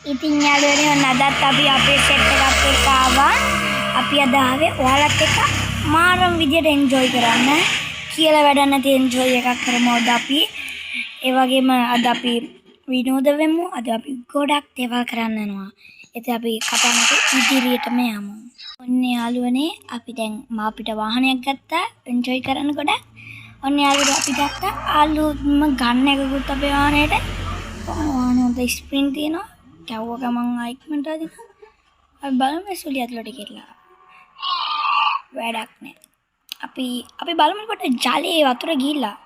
ඉතින් යාළුවනේ ඔන්න අදත් අපි අපේ සෙට් එකත් එක්ක ආවා. අපි අද ආවේ ඔයාලත් එක්ක මාරම් විදියට එන්ජොයි කරන්න. කියලා වැඩක් නැති එන්ජොයි එකක් කරමු අද අපි. ඒ වගේම අද අපි විනෝද වෙමු. අද අපි ගොඩක් දේවල් කරන්න යනවා. ඉතින් අපි කතා නැතුව ඉදිරියටම යමු. ඔන්න යාළුවනේ අපි දැන් අපිට වාහනයක් ගත්තා එන්ජොයි කරන්න ගොඩක්. ඔන්න යාළුවෝ අපි ගත්තා අලුත්ම ගන්න එකකුත් අපේ වාහනේට. වාහනේ හොඳ ස්ප්‍රින්ට් තියෙනවා. කැවුව ගමන් ආයික්මට අදිනවා. අපි බලමු සුලි ඇතුළට කියලා. වැඩක් නැහැ. අපි බලමු කොට ජලයේ වතුර ගිහිල්ලා.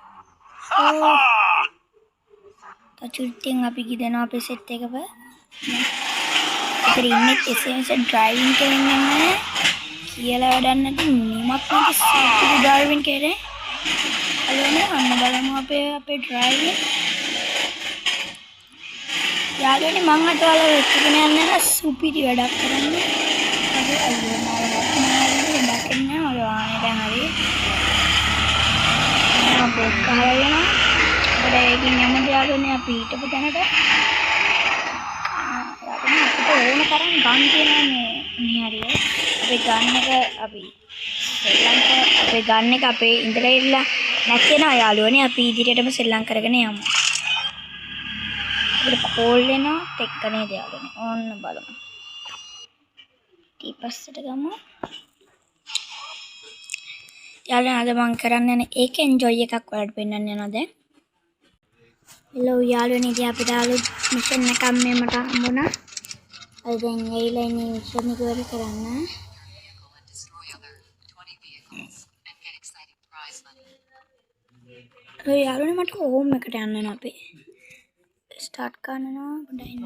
තචුට්ටින් අපි ගිදෙනවා අපේ සෙට් එකව. ඉතින් ඉන්නේ එසෙන්ස් ඩ්‍රයිවිං කරන්නේ කියලා වැඩක් නැති නිමක් නැති සීටි ඩ්‍රයිවිං කරේ. අලුවනේ අන්න බලමු අපේ ඩ්‍රයිවිං. යාළුවනේ මං අත ඔයාලා වෙච්චගෙන යන්න සුපිරි වැඩක් කරන්න. අපි අයියෝ මාව දැක්කේ ඔය වාහනේ දැන් හරි. මම බ්‍රේක් ගහලා යනවා. අපිට ඒකින් යමු යාළුවනේ අපි හිටපු තැනට. යාළුවනේ අපිට ඕන තරම් ගන් තියෙනවා මේ හරිය. අපේ ගන් එක අපි අපේ ගන් එක අපේ ඉඳලා ඉල්ලා නැත්නම් යාළුවනේ අපි ඉදිරියටම සෙල්ලම් කරගෙන යමු. අපිට කෝල් වෙනවා එක්ක නේද යාළුවනේ. ඕන්න බලමු. ඊපස්සට ගමු. යාළුවනේ අද මම කරන්න යන ඒක එන්ජොයි එකක් වලට පෙන්නන්න යනවා දැන්. හෙලෝ යාළුවනේ ඉතින් අපිට අලුත් මිෂන් එකක් මෙමට හම්බුණා. අද දැන් ඇවිල්ලා ඉන්නේ මිෂන් එක ඉවර කරන්න. ඔය යාළුවනේ මට හෝම් එකට යන්න වෙනවා අපි. ස්ටාර්ට් කරනවා පොඩ්ඩක් ඉන්න.